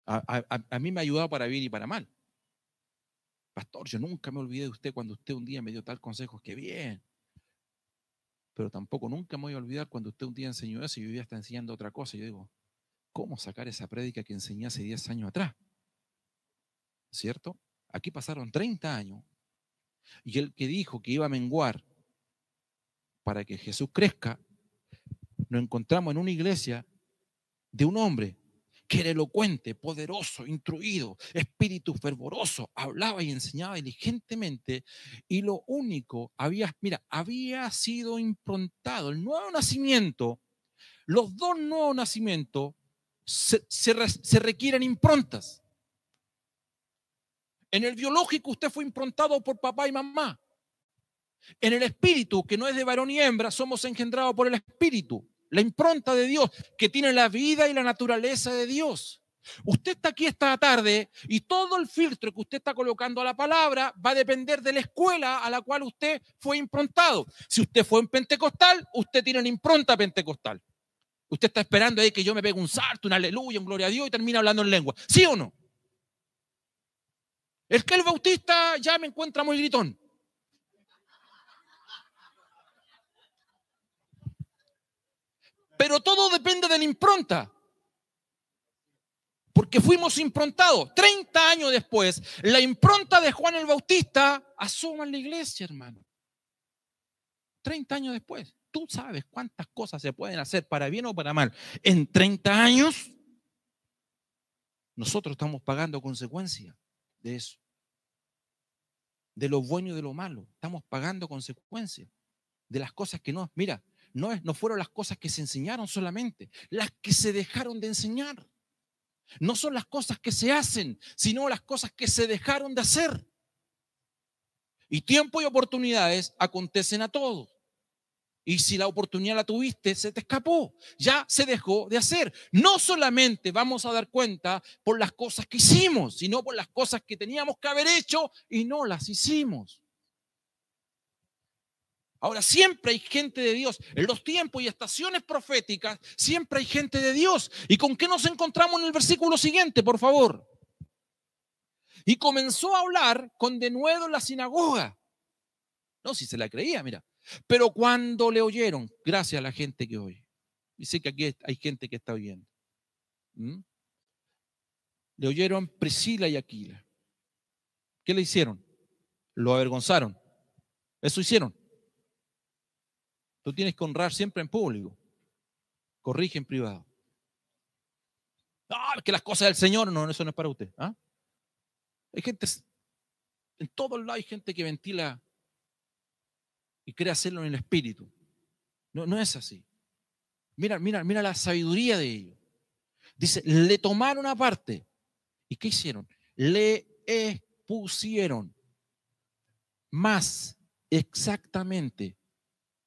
A mí me ha ayudado para bien y para mal. Pastor, yo nunca me olvidé de usted cuando usted un día me dio tal consejo, que bien. Pero tampoco nunca me voy a olvidar cuando usted un día enseñó eso y hoy día está enseñando otra cosa. Y yo digo, ¿cómo sacar esa prédica que enseñé hace 10 años atrás? ¿Cierto? Aquí pasaron 30 años y el que dijo que iba a menguar para que Jesús crezca, nos encontramos en una iglesia de un hombre que era elocuente, poderoso, instruido, espíritu fervoroso, hablaba y enseñaba diligentemente y lo único, había sido improntado el nuevo nacimiento, los dos nuevos nacimientos se requieren improntas. En el biológico usted fue improntado por papá y mamá. En el espíritu, que no es de varón y hembra, somos engendrados por el espíritu, la impronta de Dios, que tiene la vida y la naturaleza de Dios. Usted está aquí esta tarde y todo el filtro que usted está colocando a la palabra va a depender de la escuela a la cual usted fue improntado. Si usted fue en pentecostal, usted tiene una impronta pentecostal. Usted está esperando ahí que yo me pegue un salto, un aleluya, un gloria a Dios y termine hablando en lengua. ¿Sí o no? El que el bautista ya me encuentra muy gritón. Pero todo depende de la impronta. Porque fuimos improntados. 30 años después, la impronta de Juan el Bautista asoma en la iglesia, hermano. 30 años después. Tú sabes cuántas cosas se pueden hacer para bien o para mal. En 30 años, nosotros estamos pagando consecuencias de eso. De lo bueno y de lo malo. Estamos pagando consecuencias de las cosas que no. Mira, no fueron las cosas que se enseñaron solamente, las que se dejaron de enseñar. No son las cosas que se hacen, sino las cosas que se dejaron de hacer. Y tiempo y oportunidades acontecen a todos. Y si la oportunidad la tuviste, se te escapó. Ya se dejó de hacer. No solamente vamos a dar cuenta por las cosas que hicimos, sino por las cosas que teníamos que haber hecho y no las hicimos. Ahora, siempre hay gente de Dios. En los tiempos y estaciones proféticas, siempre hay gente de Dios. ¿Y con qué nos encontramos en el versículo siguiente, por favor? Y comenzó a hablar con denuedo en la sinagoga. No, si se la creía, mira. Pero cuando le oyeron, gracias a la gente que oye, y sé que aquí hay gente que está oyendo, le oyeron Priscila y Aquila. ¿Qué le hicieron? Lo avergonzaron. Eso hicieron. Tú tienes que honrar siempre en público. Corrige en privado. Ah, que las cosas del Señor, no, eso no es para usted. ¿Ah? Hay gente, en todos lados hay gente que ventila y cree hacerlo en el espíritu. No, no es así. Mira la sabiduría de ellos. Dice, le tomaron aparte. ¿Y qué hicieron? Le expusieron más exactamente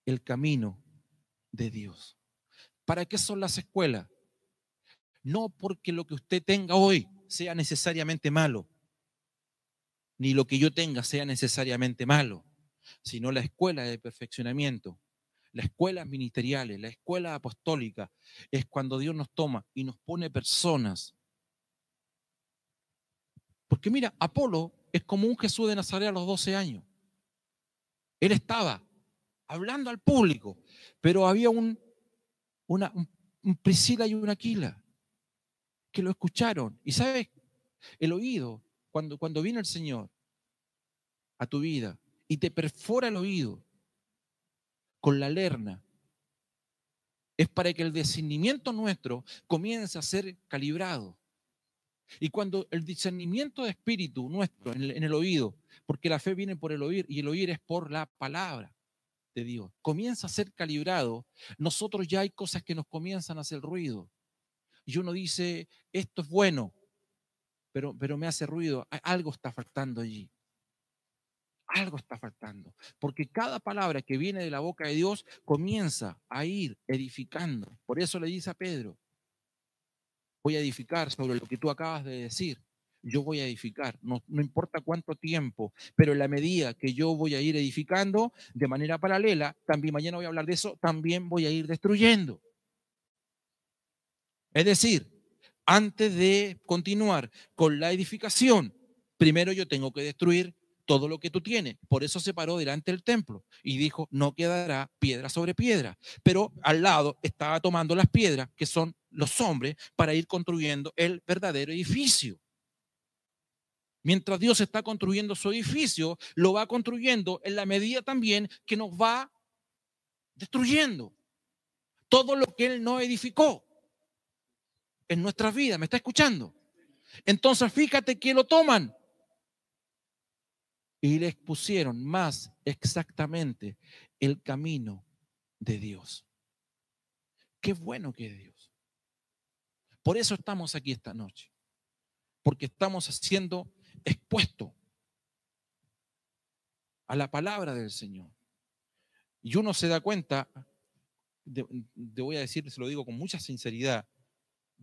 el camino de Dios. ¿Para qué son las escuelas? No porque lo que usted tenga hoy sea necesariamente malo, ni lo que yo tenga sea necesariamente malo, sino la escuela de perfeccionamiento, las escuelas ministeriales, la escuela apostólica, es cuando Dios nos toma y nos pone personas. Porque mira, Apolo es como un Jesús de Nazaret a los 12 años. Él estaba hablando al público, pero había un Priscila y un Aquila que lo escucharon. Y sabes, el oído, cuando viene el Señor a tu vida y te perfora el oído con la lerna, es para que el discernimiento nuestro comience a ser calibrado. Y cuando el discernimiento de espíritu nuestro en el oído, porque la fe viene por el oír y el oír es por la palabra de Dios, comienza a ser calibrado, nosotros ya hay cosas que nos comienzan a hacer ruido. Y uno dice, esto es bueno, pero me hace ruido, algo está faltando allí. Algo está faltando, porque cada palabra que viene de la boca de Dios comienza a ir edificando. Por eso le dice a Pedro, voy a edificar sobre lo que tú acabas de decir. Yo voy a edificar, no importa cuánto tiempo, pero en la medida que yo voy a ir edificando de manera paralela, también mañana voy a hablar de eso, también voy a ir destruyendo. Es decir, antes de continuar con la edificación, primero yo tengo que destruir todo lo que tú tienes. Por eso se paró delante del templo y dijo, no quedará piedra sobre piedra. Pero al lado estaba tomando las piedras, que son los hombres, para ir construyendo el verdadero edificio. Mientras Dios está construyendo su edificio, lo va construyendo en la medida también que nos va destruyendo todo lo que Él no edificó en nuestras vidas. ¿Me está escuchando? Entonces fíjate que lo toman y le expusieron más exactamente el camino de Dios. Qué bueno que es Dios. Por eso estamos aquí esta noche, porque estamos siendo expuestos a la palabra del Señor. Y uno se da cuenta, voy a decir, se lo digo con mucha sinceridad,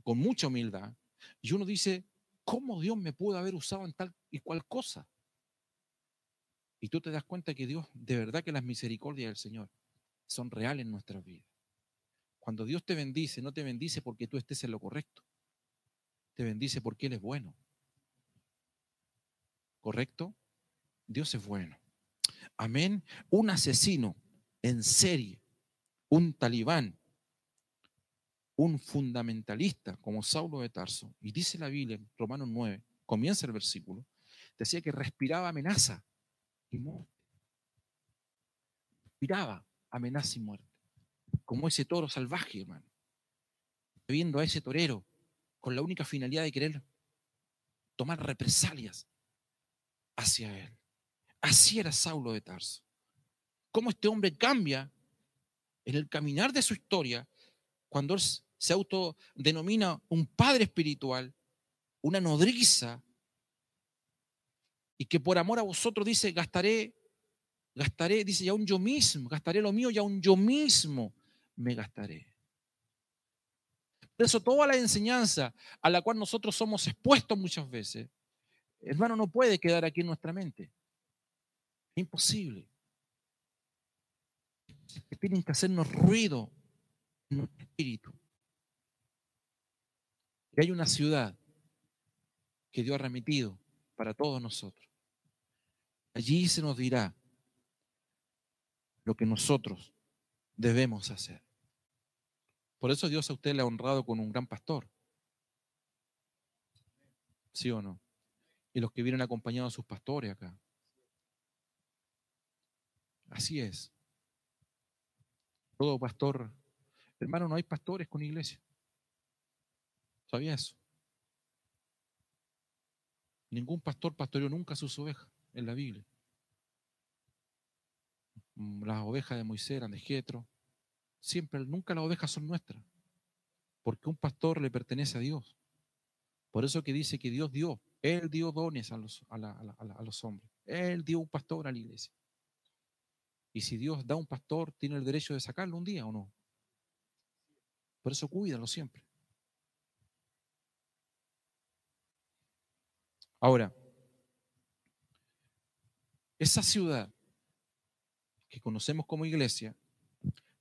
con mucha humildad, y uno dice, ¿cómo Dios me pudo haber usado en tal y cual cosa? Y tú te das cuenta que Dios, de verdad que las misericordias del Señor son reales en nuestras vidas. Cuando Dios te bendice, no te bendice porque tú estés en lo correcto, te bendice porque Él es bueno. ¿Correcto? Dios es bueno. Amén. Un asesino en serie, un talibán, un fundamentalista como Saulo de Tarso, y dice la Biblia en Romanos 9, comienza el versículo, decía que respiraba amenaza y muerte. Respiraba amenaza y muerte. Como ese toro salvaje, hermano. Viendo a ese torero con la única finalidad de querer tomar represalias hacia él. Así era Saulo de Tarso. Cómo este hombre cambia en el caminar de su historia cuando él se autodenomina un padre espiritual, una nodriza, y que por amor a vosotros dice, gastaré, dice, y aún yo mismo, gastaré lo mío y aún yo mismo me gastaré. Por eso toda la enseñanza a la cual nosotros somos expuestos muchas veces, hermano, no puede quedar aquí en nuestra mente. Es imposible. Tienen que hacernos ruido en nuestro espíritu. Y hay una ciudad que Dios ha remitido para todos nosotros. Allí se nos dirá lo que nosotros debemos hacer. Por eso Dios a usted le ha honrado con un gran pastor. ¿Sí o no? y los que vienen acompañados de sus pastores acá. Así es. Todo pastor, hermano, no hay pastores con iglesia. ¿Sabía eso? Ningún pastor pastoreó nunca sus ovejas en la Biblia. Las ovejas de Moisés eran de Jetro. Siempre, nunca las ovejas son nuestras. Porque un pastor le pertenece a Dios. Por eso que dice que Dios dio. Él dio dones a los hombres. Él dio un pastor a la iglesia. Y si Dios da un pastor, tiene el derecho de sacarlo un día o no. Por eso cuídalo siempre. Ahora, esa ciudad que conocemos como iglesia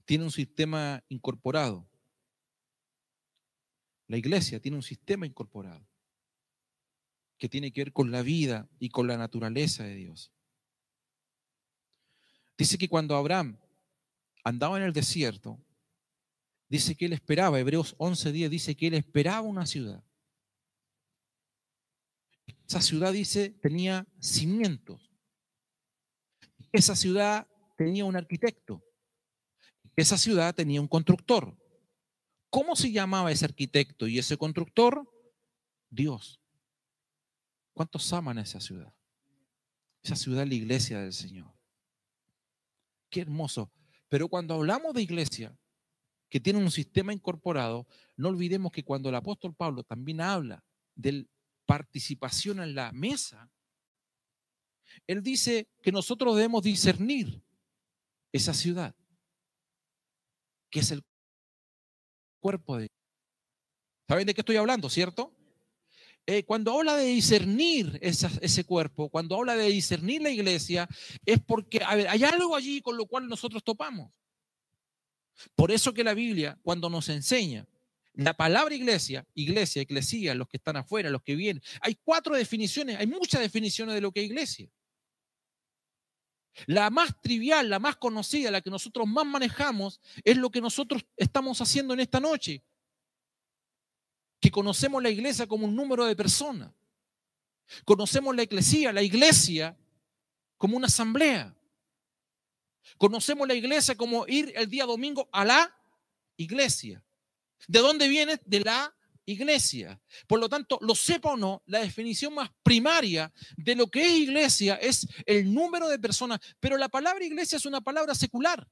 tiene un sistema incorporado. La iglesia tiene un sistema incorporado que tiene que ver con la vida y con la naturaleza de Dios. Dice que cuando Abraham andaba en el desierto, dice que él esperaba, Hebreos 11:10 dice que él esperaba una ciudad. Esa ciudad, dice, tenía cimientos. Esa ciudad tenía un arquitecto. Esa ciudad tenía un constructor. ¿Cómo se llamaba ese arquitecto y ese constructor? Dios. ¿Cuántos aman a esa ciudad? Esa ciudad es la iglesia del Señor. Qué hermoso. Pero cuando hablamos de iglesia, que tiene un sistema incorporado, no olvidemos que cuando el apóstol Pablo también habla de participación en la mesa, él dice que nosotros debemos discernir esa ciudad, que es el cuerpo de Dios. ¿Saben de qué estoy hablando, cierto? Cuando habla de discernir ese cuerpo, cuando habla de discernir la iglesia, es porque hay algo allí con lo cual nosotros topamos. Por eso que la Biblia, cuando nos enseña la palabra iglesia, eclesía, los que están afuera, los que vienen, hay 4 definiciones, hay muchas definiciones de lo que es iglesia. La más trivial, la más conocida, la que nosotros más manejamos, es lo que nosotros estamos haciendo en esta noche. Que conocemos la iglesia como un número de personas. Conocemos la iglesia como una asamblea. Conocemos la iglesia como ir el día domingo a la iglesia. ¿De dónde viene? De la iglesia. Por lo tanto, lo sepa o no, la definición más primaria de lo que es iglesia es el número de personas, pero la palabra iglesia es una palabra secular.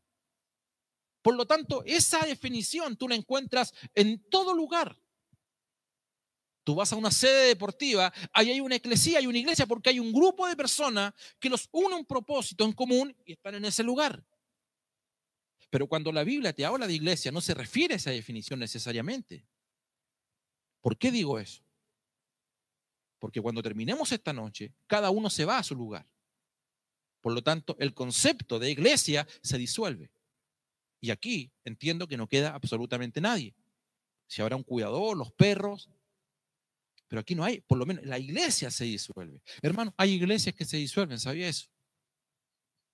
Por lo tanto, esa definición tú la encuentras en todo lugar. Tú vas a una sede deportiva, ahí hay una eclesía, hay una iglesia, porque hay un grupo de personas que los une un propósito en común y están en ese lugar. Pero cuando la Biblia te habla de iglesia, no se refiere a esa definición necesariamente. ¿Por qué digo eso? Porque cuando terminemos esta noche, cada uno se va a su lugar. Por lo tanto, el concepto de iglesia se disuelve. Y aquí entiendo que no queda absolutamente nadie. Si habrá un cuidador, los perros, pero aquí no hay, por lo menos la iglesia se disuelve. Hermano, hay iglesias que se disuelven, ¿sabía eso?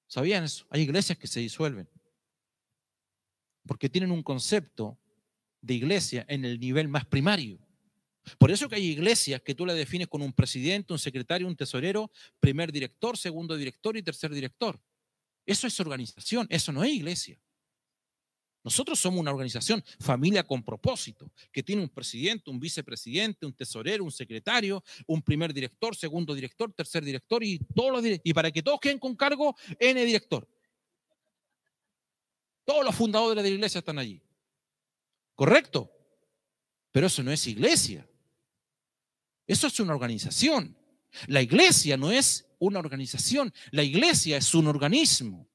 ¿Sabían eso? Hay iglesias que se disuelven. Porque tienen un concepto de iglesia en el nivel más primario. Por eso que hay iglesias que tú la defines con un presidente, un secretario, un tesorero, primer director, segundo director y tercer director. Eso es organización, eso no es iglesia. Nosotros somos una organización, familia con propósito, que tiene un presidente, un vicepresidente, un tesorero, un secretario, un primer director, segundo director, tercer director y todos los directores. Y para que todos queden con cargo, N director. Todos los fundadores de la iglesia están allí. ¿Correcto? Pero eso no es iglesia. Eso es una organización. La iglesia no es una organización. La iglesia es un organismo.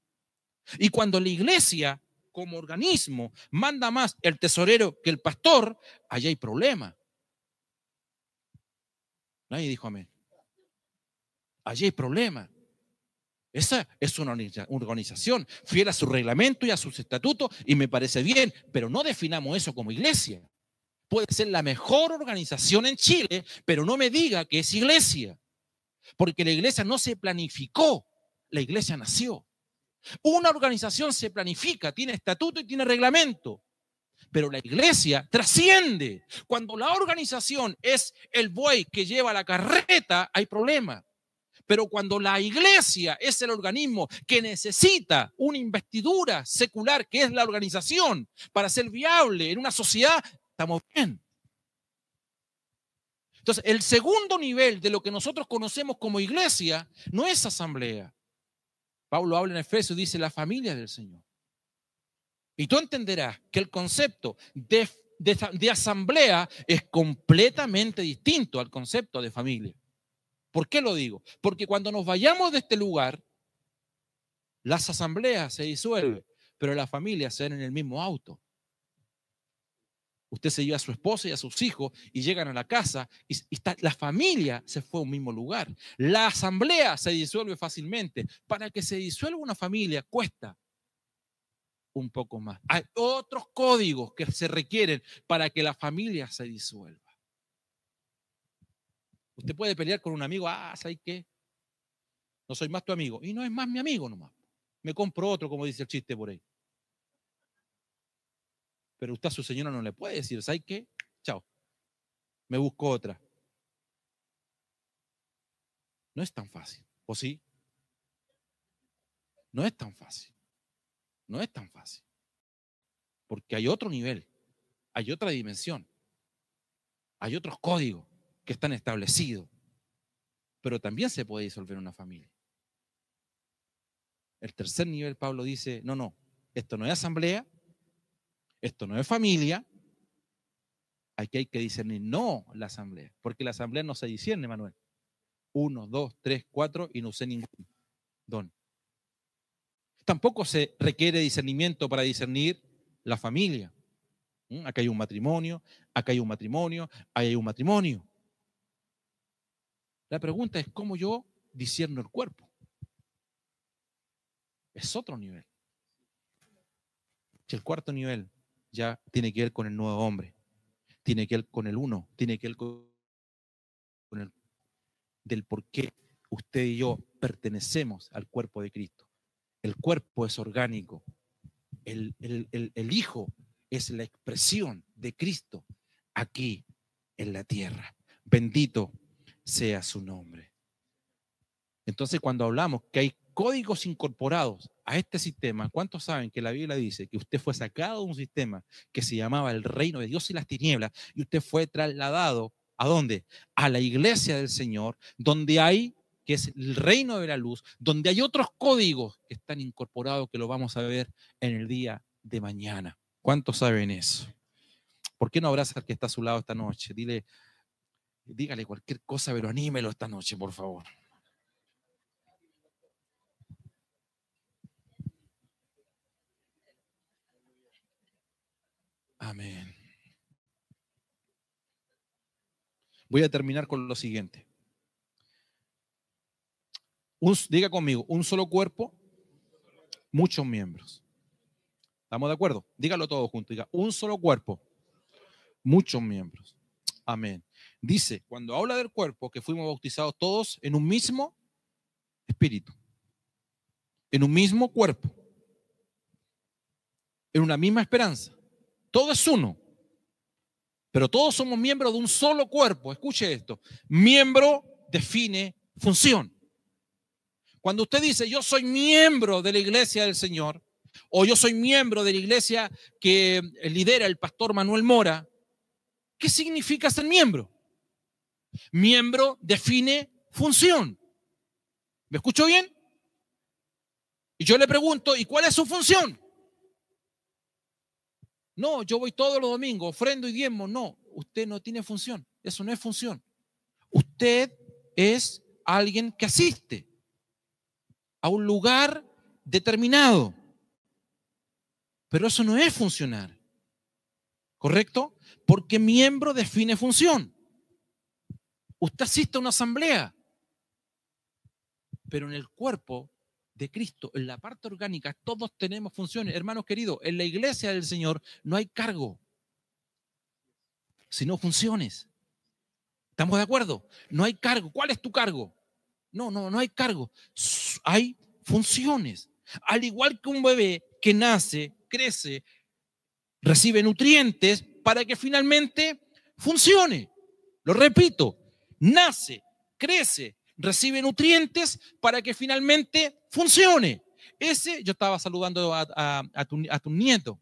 Y cuando la iglesia como organismo manda más el tesorero que el pastor, allá hay problema. Nadie dijo amén. Allí hay problema. Esa es una organización fiel a su reglamento y a sus estatutos y me parece bien, pero no definamos eso como iglesia. Puede ser la mejor organización en Chile, pero no me diga que es iglesia, porque la iglesia no se planificó, la iglesia nació. Una organización se planifica, tiene estatuto y tiene reglamento. Pero la iglesia trasciende. Cuando la organización es el buey que lleva la carreta, hay problema. Pero cuando la iglesia es el organismo que necesita una investidura secular, que es la organización, para ser viable en una sociedad, estamos bien. Entonces, el segundo nivel de lo que nosotros conocemos como iglesia no es asamblea. Pablo habla en Efesios y dice la familia del Señor. Y tú entenderás que el concepto de asamblea es completamente distinto al concepto de familia. ¿Por qué lo digo? Porque cuando nos vayamos de este lugar, las asambleas se disuelven, pero las familias se ven en el mismo auto. Usted se lleva a su esposa y a sus hijos y llegan a la casa y la familia se fue a un mismo lugar. La asamblea se disuelve fácilmente. Para que se disuelva una familia cuesta un poco más. Hay otros códigos que se requieren para que la familia se disuelva. Usted puede pelear con un amigo, ¿sabes qué? No soy más tu amigo. Y no es más mi amigo nomás. Me compro otro, como dice el chiste por ahí. Pero usted a su señora no le puede decir, ¿sabes qué? Chao. Me busco otra. No es tan fácil, ¿o sí? No es tan fácil. No es tan fácil. Porque hay otro nivel, hay otra dimensión, hay otros códigos que están establecidos. Pero también se puede disolver una familia. El tercer nivel, Pablo dice, no, esto no es asamblea, esto no es familia, aquí hay que discernir, no la asamblea, porque la asamblea no se discierne, Manuel. 1, 2, 3, 4 y no usé ningún don. Tampoco se requiere discernimiento para discernir la familia. Acá hay un matrimonio, acá hay un matrimonio, ahí hay un matrimonio. La pregunta es cómo yo discierno el cuerpo. Es otro nivel. El cuarto nivel ya tiene que ver con el nuevo hombre, tiene que ver con el uno, tiene que ver con el del por qué usted y yo pertenecemos al cuerpo de Cristo. El cuerpo es orgánico, el Hijo es la expresión de Cristo aquí en la tierra. Bendito sea su nombre. Entonces, cuando hablamos que hay códigos incorporados a este sistema, ¿cuántos saben que la Biblia dice que usted fue sacado de un sistema que se llamaba el reino de Dios y las tinieblas y usted fue trasladado ¿a dónde? A la iglesia del Señor, donde hay, que es el reino de la luz, donde hay otros códigos que están incorporados que lo vamos a ver en el día de mañana. ¿Cuántos saben eso? ¿Por qué no abraza al que está a su lado esta noche? Dígale cualquier cosa, pero anímelo esta noche, por favor. Amén. Voy a terminar con lo siguiente. Diga conmigo, un solo cuerpo, muchos miembros. ¿Estamos de acuerdo? Dígalo todo junto. Diga, un solo cuerpo, muchos miembros. Amén. Dice, cuando habla del cuerpo, que fuimos bautizados todos en un mismo espíritu, en un mismo cuerpo, en una misma esperanza. Todo es uno, pero todos somos miembros de un solo cuerpo. Escuche esto. Miembro define función. Cuando usted dice, yo soy miembro de la iglesia del Señor, o yo soy miembro de la iglesia que lidera el pastor Manuel Mora, ¿qué significa ser miembro? Miembro define función. ¿Me escuchó bien? Y yo le pregunto, ¿y cuál es su función? No, yo voy todos los domingos, ofrendo y diezmo. No, usted no tiene función. Eso no es función. Usted es alguien que asiste a un lugar determinado. Pero eso no es funcionar. ¿Correcto? Porque miembro define función. Usted asiste a una asamblea, pero en el cuerpo de Cristo, en la parte orgánica, todos tenemos funciones. Hermanos queridos, en la iglesia del Señor no hay cargo, sino funciones. ¿Estamos de acuerdo? No hay cargo. ¿Cuál es tu cargo? No hay cargo. Hay funciones. Al igual que un bebé que nace, crece, recibe nutrientes para que finalmente funcione. Lo repito, nace, crece, recibe nutrientes para que finalmente funcione. Yo estaba saludando a tu nieto.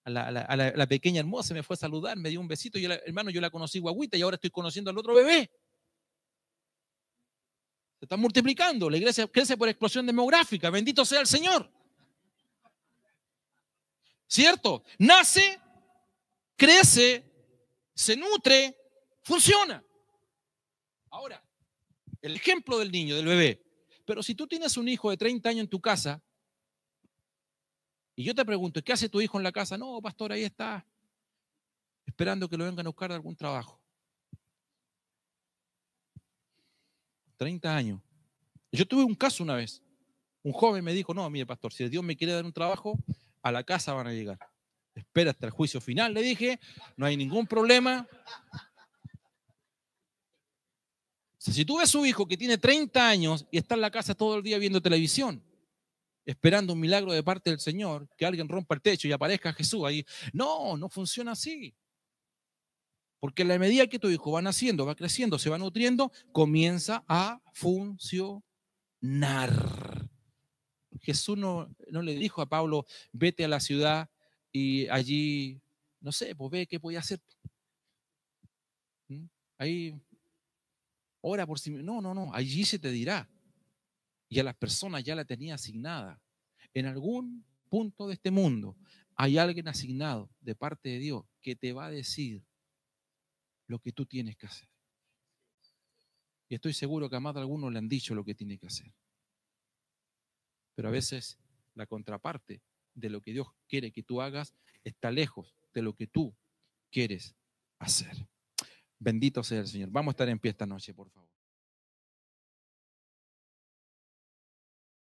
A la pequeña hermosa me fue a saludar, me dio un besito. Hermano, yo la conocí guaguita y ahora estoy conociendo al otro bebé. Se está multiplicando, la iglesia crece por explosión demográfica, bendito sea el Señor. ¿Cierto? Nace, crece, se nutre, funciona. Ahora, el ejemplo del niño, del bebé. Pero si tú tienes un hijo de 30 años en tu casa, y yo te pregunto, ¿qué hace tu hijo en la casa? No, pastor, ahí está, esperando que lo vengan a buscar de algún trabajo. 30 años. Yo tuve un caso una vez. Un joven me dijo, no, mire, pastor, si Dios me quiere dar un trabajo, a la casa van a llegar. Espera hasta el juicio final, le dije, no hay ningún problema. O sea, si tú ves a su hijo que tiene 30 años y está en la casa todo el día viendo televisión, esperando un milagro de parte del Señor, que alguien rompa el techo y aparezca Jesús ahí, no funciona así. Porque en la medida que tu hijo va naciendo, va creciendo, se va nutriendo, comienza a funcionar. Jesús no le dijo a Pablo, vete a la ciudad y allí, no sé, pues ve qué podía hacer. Ahí, ora por sí mismo. No, allí se te dirá. Y a las personas ya la tenía asignada. En algún punto de este mundo hay alguien asignado de parte de Dios que te va a decir lo que tú tienes que hacer. Y estoy seguro que a más de algunos le han dicho lo que tiene que hacer. Pero a veces la contraparte de lo que Dios quiere que tú hagas está lejos de lo que tú quieres hacer. Bendito sea el Señor. Vamos a estar en pie esta noche, por favor.